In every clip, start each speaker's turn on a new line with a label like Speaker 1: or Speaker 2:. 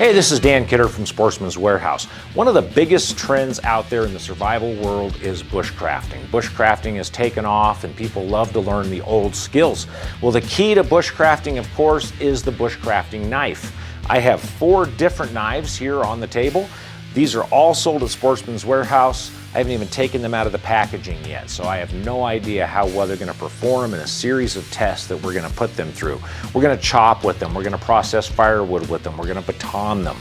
Speaker 1: Hey, this is Dan Kidder from Sportsman's Warehouse. One of the biggest trends out there in the survival world is bushcrafting. Bushcrafting has taken off and people love to learn the old skills. Well, the key to bushcrafting, of course, is the bushcrafting knife. I have 4 different knives here on the table. These are all sold at Sportsman's Warehouse. I haven't even taken them out of the packaging yet, so I have no idea how well they're going to perform in a series of tests that we're going to put them through. We're going to chop with them, we're going to process firewood with them, we're going to baton them.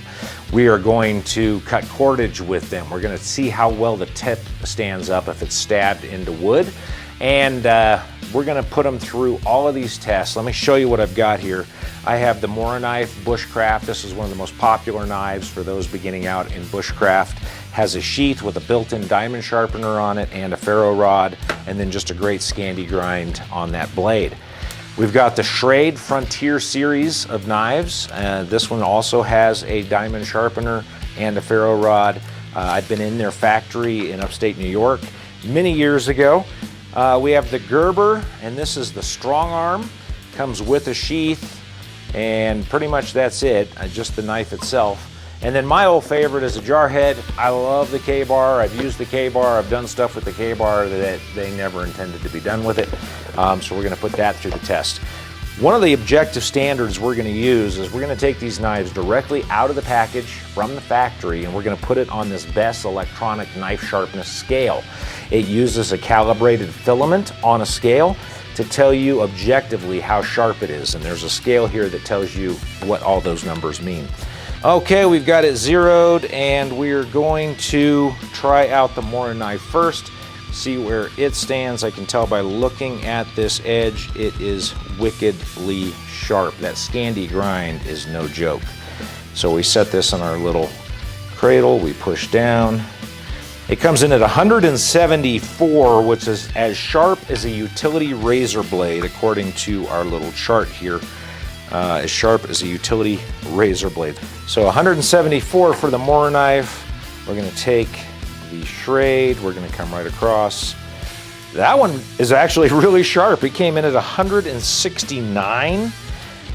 Speaker 1: We are going to cut cordage with them. We're going to see how well the tip stands up if it's stabbed into wood. And we're going to put them through all of these tests. Let me show you what I've got here. I have the MoraKniv Bushcraft. This is one of the most popular knives for those beginning out in bushcraft. Has a sheath with a built-in diamond sharpener on it and a ferro rod, and then just a great Scandi grind on that blade. We've got the Schrade Frontier series of knives. This one also has a diamond sharpener and a ferro rod. I've been in their factory in upstate New York many years ago. We have the Gerber, and this is the Strongarm. Comes with a sheath, and pretty much that's it, just the knife itself. And then my old favorite is a Jarhead. I love the K-bar. I've used the K-bar. I've done stuff with the K-bar that they never intended to be done with it. So we're going to put that through the test. One of the objective standards we're going to use is we're going to take these knives directly out of the package from the factory, and we're going to put it on this BESS electronic knife sharpness scale. It uses a calibrated filament on a scale to tell you objectively how sharp it is, and there's a scale here that tells you what all those numbers mean. Okay, we've got it zeroed, and we're going to try out the MoraKniv first, see where it stands. I can tell by looking at this edge, it is wickedly sharp. That Scandi grind is no joke. So we set this on our little cradle, we push down. It comes in at 174, which is as sharp as a utility razor blade, according to our little chart here. As sharp as a utility razor blade. So 174 for the MoraKniv. We're going to take the Schrade, we're going to come right across. That one is actually really sharp. It came in at 169,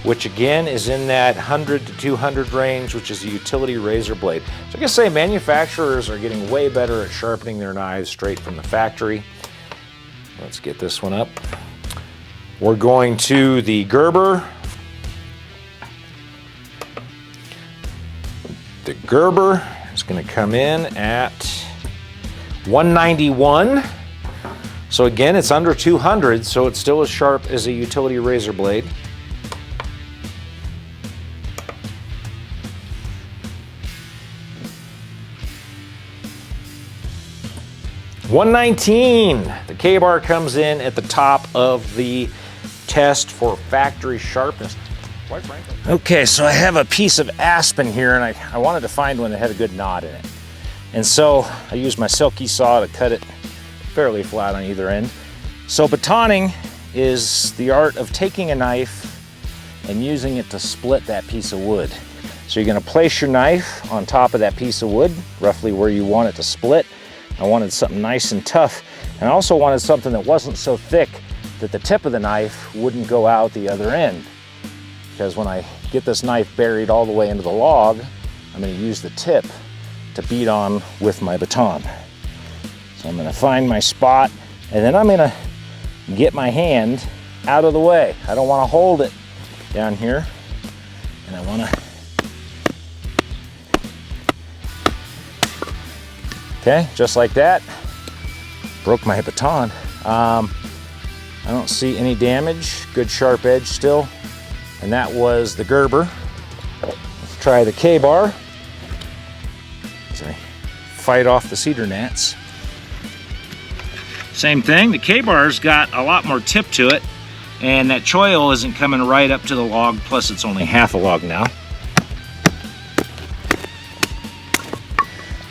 Speaker 1: which again is in that 100 to 200 range, which is a utility razor blade. So I can say manufacturers are getting way better at sharpening their knives straight from the factory. Let's get this one up. We're going to the Gerber. The Gerber is going to come in at 191. So again, it's under 200, so it's still as sharp as a utility razor blade. $119. The K-bar comes in at the top of the test for factory sharpness. Quite frankly. Okay, so I have a piece of aspen here, and I wanted to find one that had a good knot in it. And so I used my silky saw to cut it fairly flat on either end. So batoning is the art of taking a knife and using it to split that piece of wood. So you're going to place your knife on top of that piece of wood, roughly where you want it to split. I wanted something nice and tough, and I also wanted something that wasn't so thick that the tip of the knife wouldn't go out the other end. Because when I get this knife buried all the way into the log, I'm going to use the tip to beat on with my baton. So I'm going to find my spot, and then I'm going to get my hand out of the way. I don't want to hold it down here, and I want to... Okay, just like that. Broke my baton. I don't see any damage. Good sharp edge still. And that was the Gerber. Let's try the K-bar as I fight off the cedar gnats. Same thing, the K-bar's got a lot more tip to it, and that choil isn't coming right up to the log, plus it's only half a log now.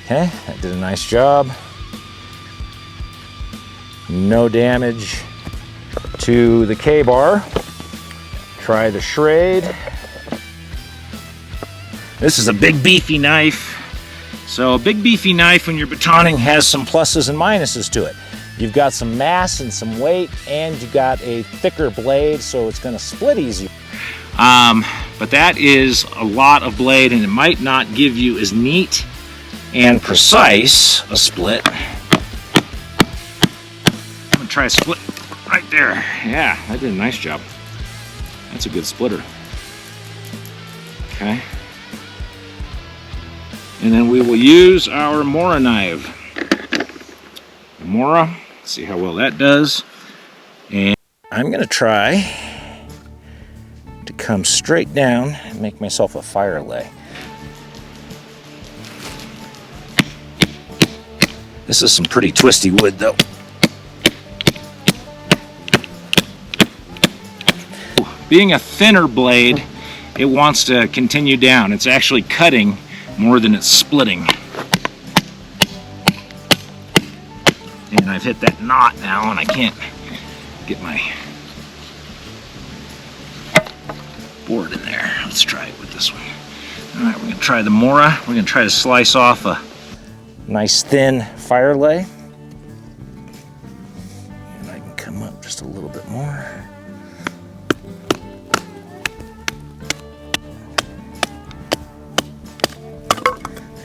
Speaker 1: Okay, that did a nice job. No damage to the K-bar. Try the Schrade. This is a big beefy knife. So a big beefy knife when you're batoning has some pluses and minuses to it. You've got some mass and some weight, and you've got a thicker blade, so it's going to split easier. but that is a lot of blade, and it might not give you as neat and precise a split. I'm gonna try a split right there. Yeah, I did a nice job. That's a good splitter. Okay. And then we will use our MoraKniv. Mora, see how well that does. And I'm gonna try to come straight down and make myself a fire lay. This is some pretty twisty wood though. Being a thinner blade, it wants to continue down. It's actually cutting more than it's splitting. And I've hit that knot now and I can't get my board in there. Let's try it with this one. All right, we're gonna try the Mora. We're gonna try to slice off a nice thin fire lay. And I can come up just a little bit more.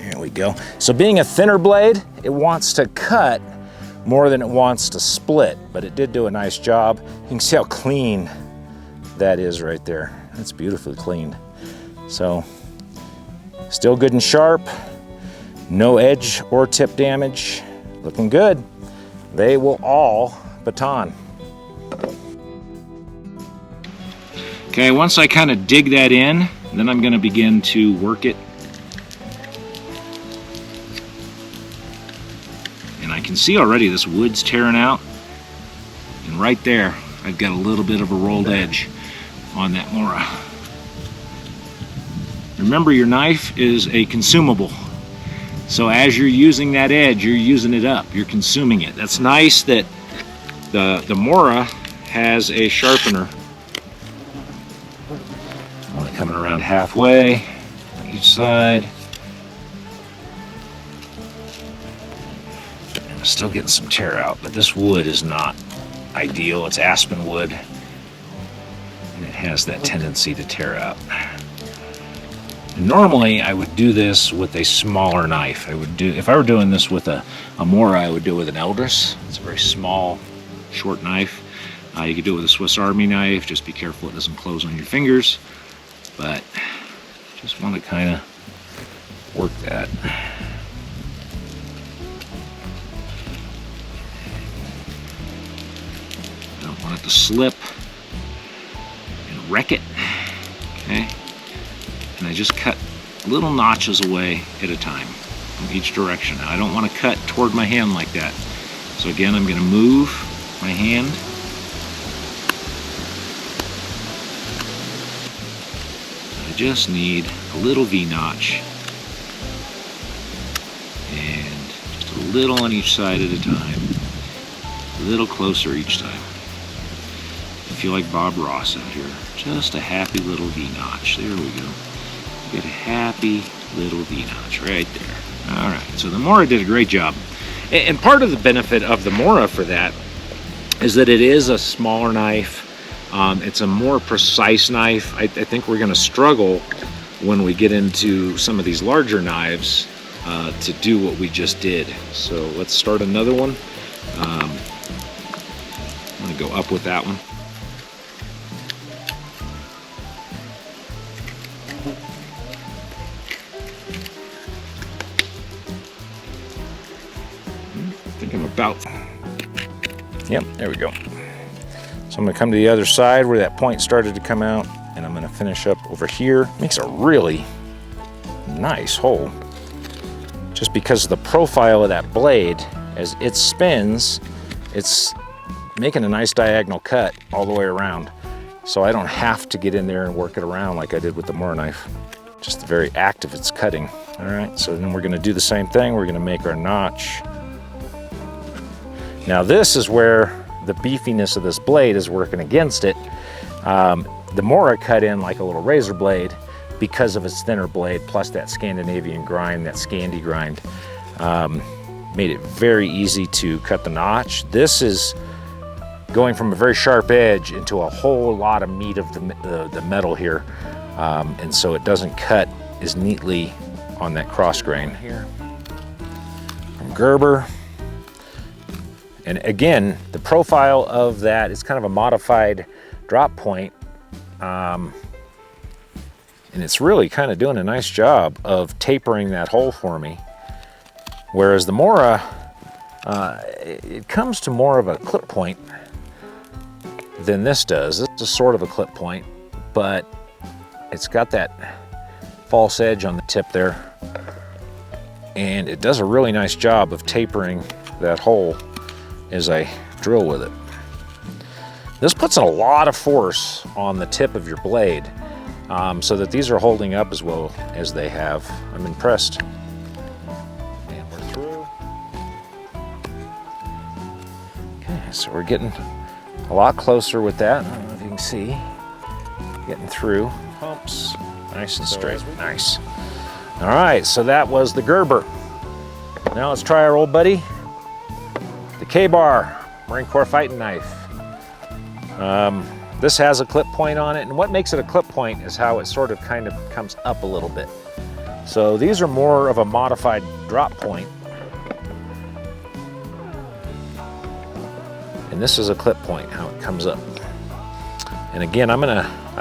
Speaker 1: There we go. So being a thinner blade, it wants to cut more than it wants to split, but it did do a nice job. You can see how clean that is right there. That's beautifully cleaned. So still good and sharp, no edge or tip damage, looking good. They will all baton. Okay, once I kind of dig that in, then I'm going to begin to work it. And I can see already this wood's tearing out. And right there, I've got a little bit of a rolled edge on that Mora. Remember, your knife is a consumable. So as you're using that edge, you're using it up, you're consuming it. That's nice that the Mora has a sharpener. Coming around halfway on each side. And I'm still getting some tear out, but this wood is not ideal. It's aspen wood, and it has that tendency to tear out. Normally, I would do this with a smaller knife. If I were doing this with a Mora, I would do it with an Eldris. It's a very small, short knife. You could do it with a Swiss Army knife. Just be careful it doesn't close on your fingers. But just want to kind of work that. Don't want it to slip and wreck it. Okay. And I just cut little notches away at a time from each direction. Now, I don't want to cut toward my hand like that. So again, I'm going to move my hand. I just need a little V-notch. And just a little on each side at a time. A little closer each time. I feel like Bob Ross out here. Just a happy little V-notch. There we go. Get a happy little V-notch right there. All right, so the Mora did a great job. And part of the benefit of the Mora for that is that it is a smaller knife. It's a more precise knife. I think we're going to struggle when we get into some of these larger knives to do what we just did. So let's start another one. I'm going to go up with that one. I think I'm about... Yep, there we go. So I'm going to come to the other side where that point started to come out, and I'm going to finish up over here. Makes a really nice hole. Just because of the profile of that blade, as it spins, it's making a nice diagonal cut all the way around. So I don't have to get in there and work it around like I did with the MoraKniv. Just the very act of its cutting. All right, so then we're going to do the same thing. We're going to make our notch. Now this is where the beefiness of this blade is working against it. The Mora cut in like a little razor blade because of its thinner blade, plus that Scandinavian grind, that Scandi grind, made it very easy to cut the notch. This is going from a very sharp edge into a whole lot of meat of the metal here. and so it doesn't cut as neatly on that cross grain. Here from Gerber. And again, the profile of that is kind of a modified drop point. And it's really kind of doing a nice job of tapering that hole for me. Whereas the Mora, it comes to more of a clip point than this does. This is sort of a clip point, but it's got that false edge on the tip there. And it does a really nice job of tapering that hole as I drill with it. This puts a lot of force on the tip of your blade, so that these are holding up as well as they have. I'm impressed. And we're through. Okay, so we're getting a lot closer with that. I don't know if you can see. Getting through. Humps. Nice and straight. Nice. All right, so that was the Gerber. Now let's try our old buddy, the K-Bar Marine Corps fighting knife. This has a clip point on it, and what makes it a clip point is how it sort of kind of comes up a little bit. So these are more of a modified drop point. And this is a clip point, how it comes up. And again, I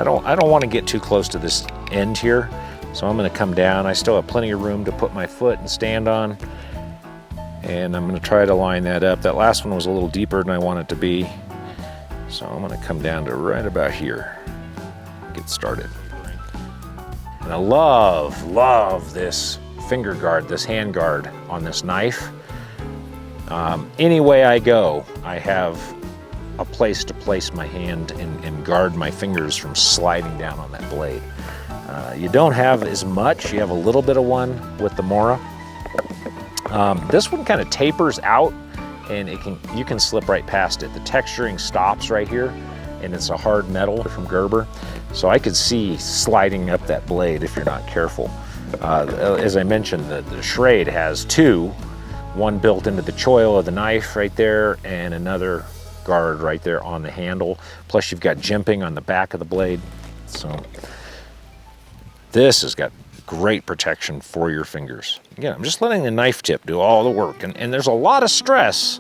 Speaker 1: don't want to get too close to this end here, so I'm gonna come down. I still have plenty of room to put my foot and stand on. And I'm gonna try to line that up. That last one was a little deeper than I want it to be. So I'm gonna come down to right about here, get started. And I love this finger guard, this hand guard on this knife. Any way I go, I have a place to place my hand and guard my fingers from sliding down on that blade. You don't have as much, you have a little bit of one with the Mora. This one kind of tapers out, and you can slip right past it. The texturing stops right here, and it's a hard metal from Gerber. So I could see sliding up that blade if you're not careful. As I mentioned, the Schrade has two, one built into the choil of the knife right there, and another guard right there on the handle. Plus you've got jimping on the back of the blade. So this has got great protection for your fingers. Again, I'm just letting the knife tip do all the work, and there's a lot of stress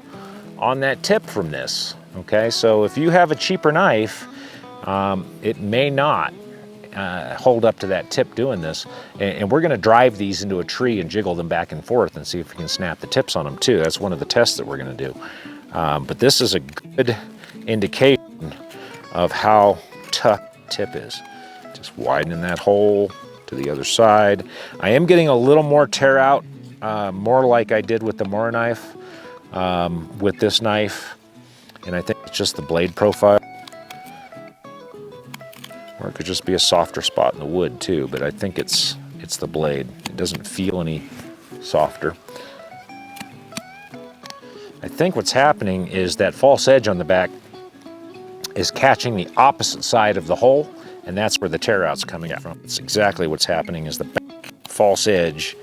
Speaker 1: on that tip from this, okay? So if you have a cheaper knife, it may not hold up to that tip doing this, and we're gonna drive these into a tree and jiggle them back and forth and see if we can snap the tips on them too. That's one of the tests that we're gonna do. But this is a good indication of how tough the tip is. Just widening that hole to the other side. I am getting a little more tear out, more like I did with the MoraKniv with this knife, and I think it's just the blade profile. Or it could just be a softer spot in the wood too, but I think it's the blade. It doesn't feel any softer. I think what's happening is that false edge on the back is catching the opposite side of the hole, and that's where the tear out's coming out from. It's exactly what's happening, is the back false edge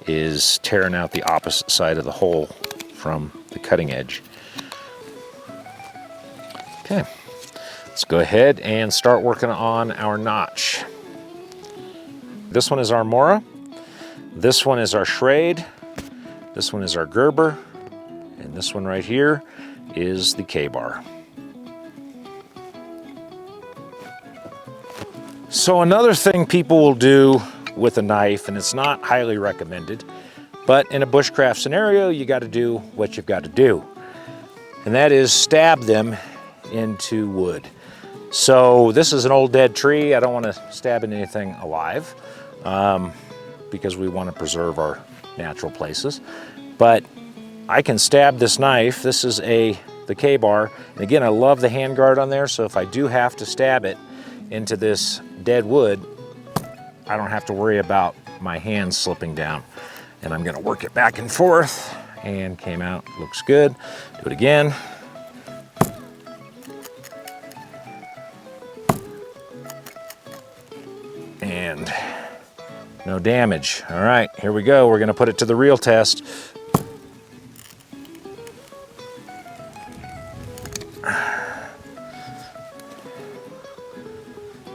Speaker 1: is tearing out the opposite side of the hole from the cutting edge. Okay, let's go ahead and start working on our notch. This one is our Mora, this one is our Schrade, this one is our Gerber, and this one right here is the K-Bar. So another thing people will do with a knife, and it's not highly recommended, but in a bushcraft scenario, you got to do what you've got to do. And that is stab them into wood. So this is an old dead tree. I don't want to stab in anything alive because we want to preserve our natural places. But I can stab this knife. This is the K-Bar. And again, I love the hand guard on there, so if I do have to stab it into this dead wood, I don't have to worry about my hands slipping down. And I'm gonna work it back and forth, and came out, looks good. Do it again. And no damage. All right, here we go. We're gonna put it to the real test.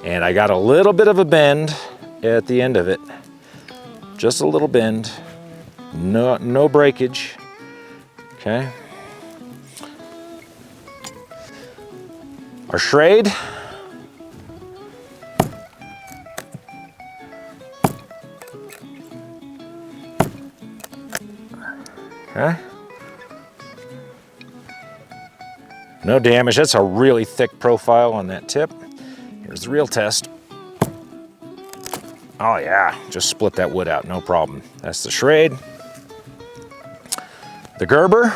Speaker 1: And I got a little bit of a bend at the end of it. Just a little bend. No breakage. Okay. Our Schrade. Okay. No damage. That's a really thick profile on that tip. Here's the real test. Oh yeah, just split that wood out, no problem. That's the Schrade. The Gerber.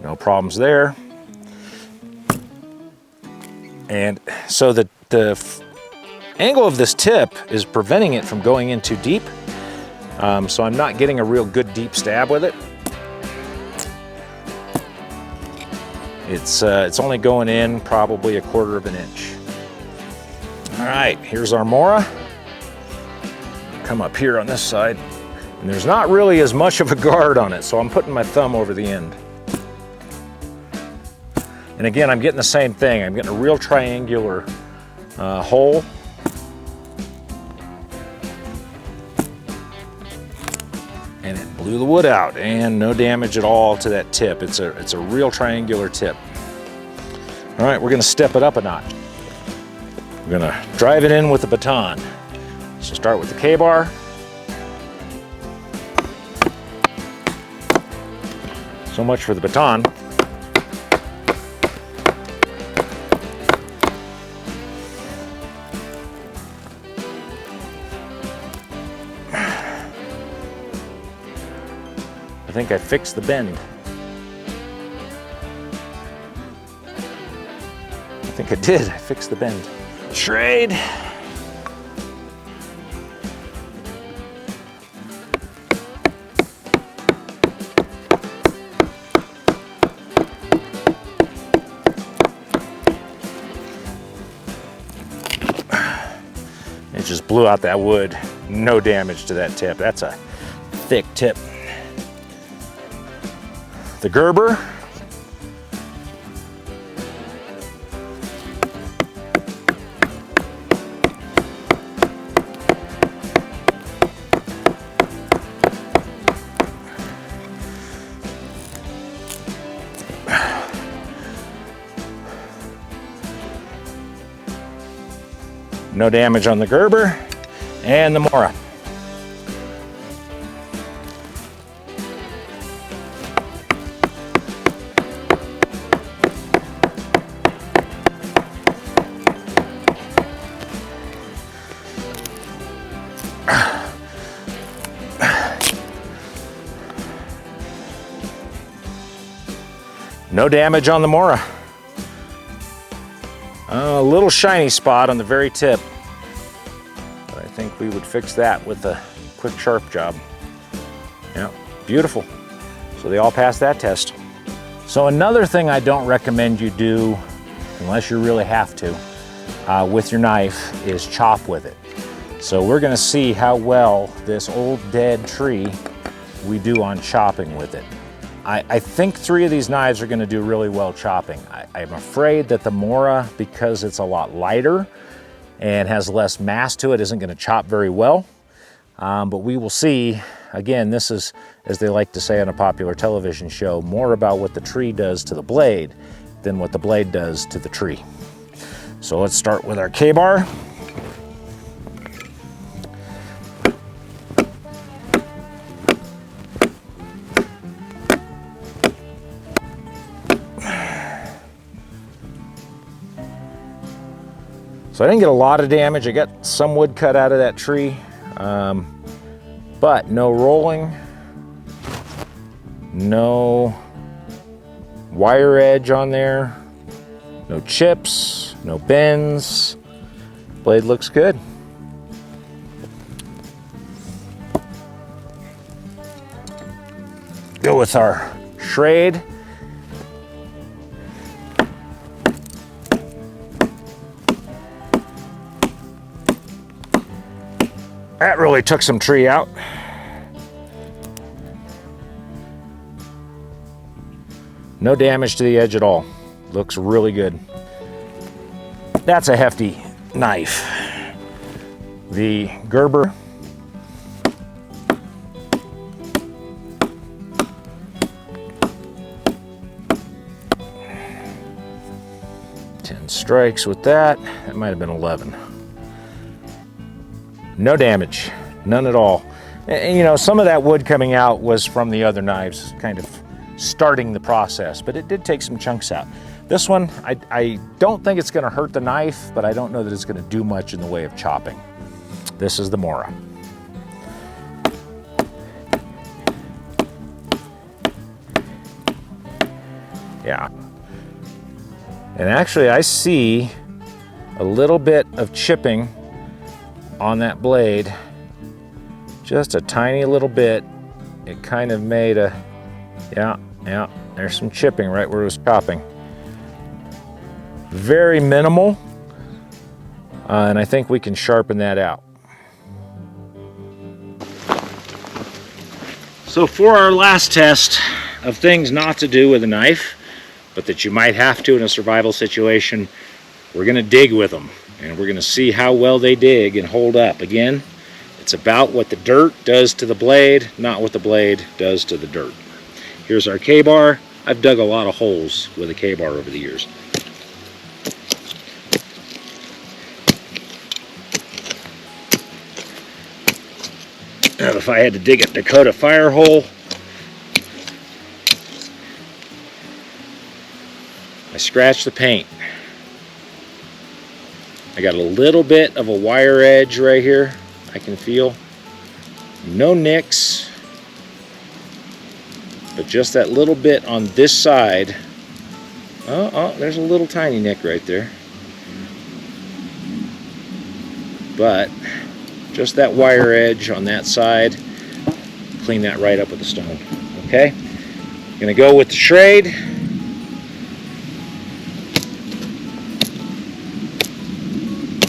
Speaker 1: No problems there. And so the angle of this tip is preventing it from going in too deep. So I'm not getting a real good deep stab with it. It's only going in probably 1/4 of an inch. All right, here's our Mora. Come up here on this side, and there's not really as much of a guard on it, so I'm putting my thumb over the end. And again, I'm getting the same thing. I'm getting a real triangular hole. And it blew the wood out, and no damage at all to that tip. It's a real triangular tip. All right, we're gonna step it up a notch. We're gonna drive it in with the baton. So start with the K-bar. So much for the baton. I think I fixed the bend. I think I did. I fixed the bend. Schrade. It just blew out that wood. No damage to that tip. That's a thick tip. The Gerber. No damage on the Gerber. And the Mora. No damage on the Mora. A little shiny spot on the very tip, but I think we would fix that with a quick sharp job. Yeah, beautiful. So they all passed that test. So another thing I don't recommend you do, unless you really have to, with your knife is chop with it. So we're gonna see how well this old dead tree we do on chopping with it. I think 3 of these knives are gonna do really well chopping. I'm afraid that the Mora, because it's a lot lighter and has less mass to it, isn't gonna chop very well. But we will see. Again, this is, as they like to say on a popular television show, more about what the tree does to the blade than what the blade does to the tree. So let's start with our K-bar. So I didn't get a lot of damage. I got some wood cut out of that tree, but no rolling, no wire edge on there, no chips, no bends. Blade looks good. Go with our Schrade. That really took some tree out. No damage to the edge at all. Looks really good. That's a hefty knife. The Gerber strikes with that. That might have been 11. No damage, none at all. And, you know, some of that wood coming out was from the other knives, kind of starting the process, but it did take some chunks out. This one, I don't think it's going to hurt the knife, but I don't know that it's going to do much in the way of chopping. This is the Mora. Yeah. And actually, I see a little bit of chipping on that blade. Just a tiny little bit. It kind of made a, yeah, there's some chipping right where it was chopping. Very minimal, and I think we can sharpen that out. So for our last test of things not to do with a knife, but that you might have to in a survival situation, we're going to dig with them, and we're going to see how well they dig and hold up. Again, it's about what the dirt does to the blade, not what the blade does to the dirt. Here's our K-bar. I've dug a lot of holes with a K-bar over the years. Now, if I had to dig a Dakota fire hole, I scratched the paint. I got a little bit of a wire edge right here I can feel. No nicks, but just that little bit on this side. Oh, there's a little tiny nick right there. But just that wire edge on that side. Clean that right up with the stone. Okay? Gonna go with the Schrade.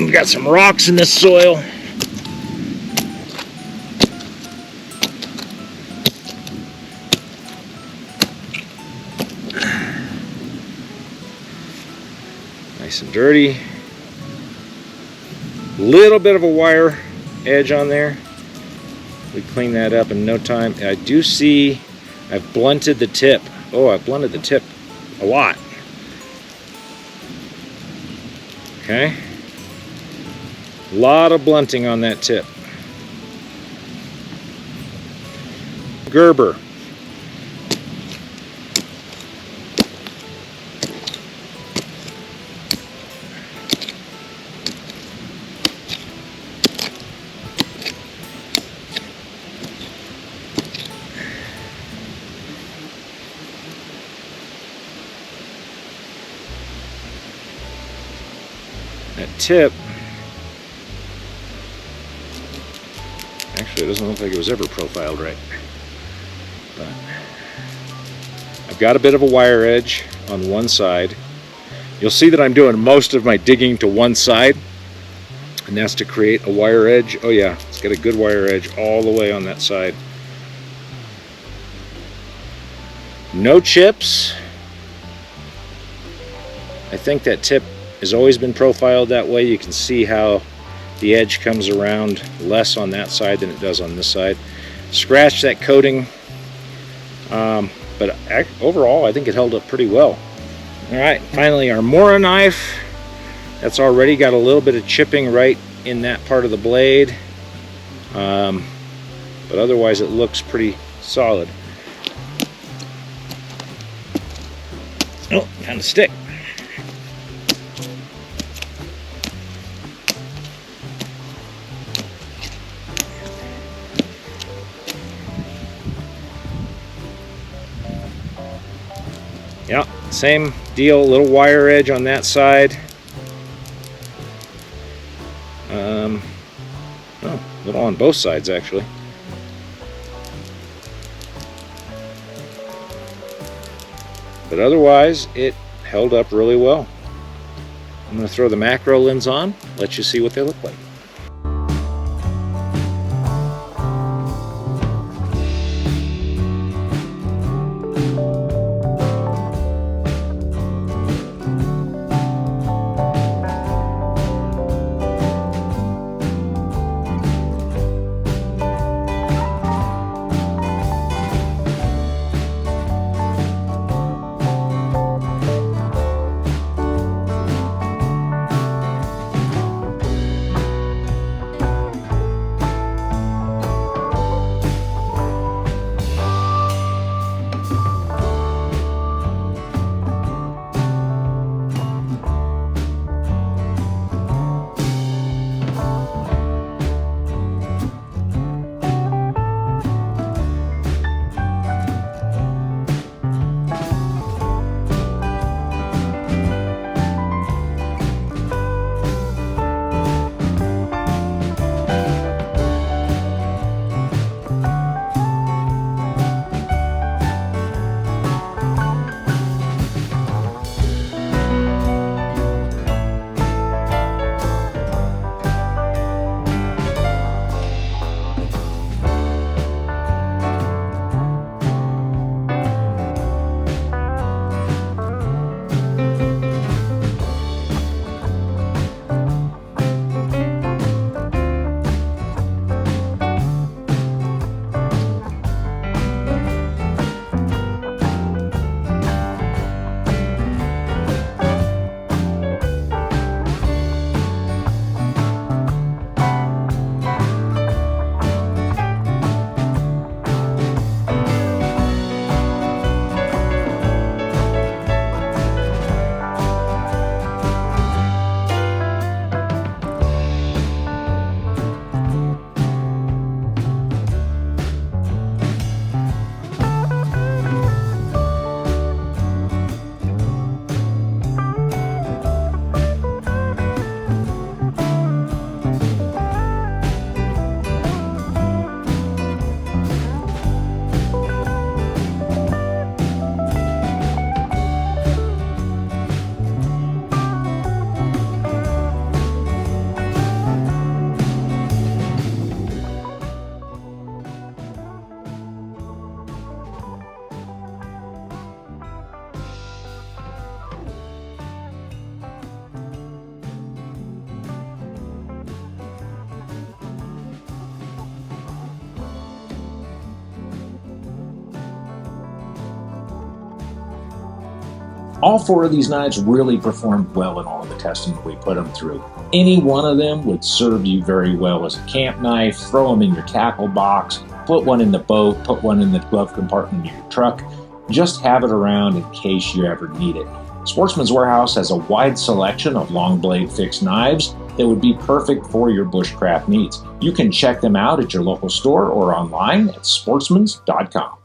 Speaker 1: We've got some rocks in this soil. Nice and dirty. Little bit of a wire edge on there. We clean that up in no time. I do see I've blunted the tip. Oh, I've blunted the tip a lot. Okay. A lot of blunting on that tip. Gerber. That tip, actually, it doesn't look like it was ever profiled right. But I've got a bit of a wire edge on one side. You'll see that I'm doing most of my digging to one side, and that's to create a wire edge. Oh yeah, it's got a good wire edge all the way on that side. No chips. I think that tip has always been profiled that way. You can see how the edge comes around less on that side than it does on this side. Scratched that coating, but overall I think it held up pretty well. Alright, finally our Mora knife. That's already got a little bit of chipping right in that part of the blade, but otherwise it looks pretty solid. Oh, kind of stick. Yeah, same deal, a little wire edge on that side. Oh, a little on both sides actually. But otherwise, it held up really well. I'm going to throw the macro lens on, let you see what they look like. All 4 of these knives really performed well in all of the testing that we put them through. Any one of them would serve you very well as a camp knife. Throw them in your tackle box, put one in the boat, put one in the glove compartment of your truck. Just have it around in case you ever need it. Sportsman's Warehouse has a wide selection of long blade fixed knives that would be perfect for your bushcraft needs. You can check them out at your local store or online at sportsmans.com.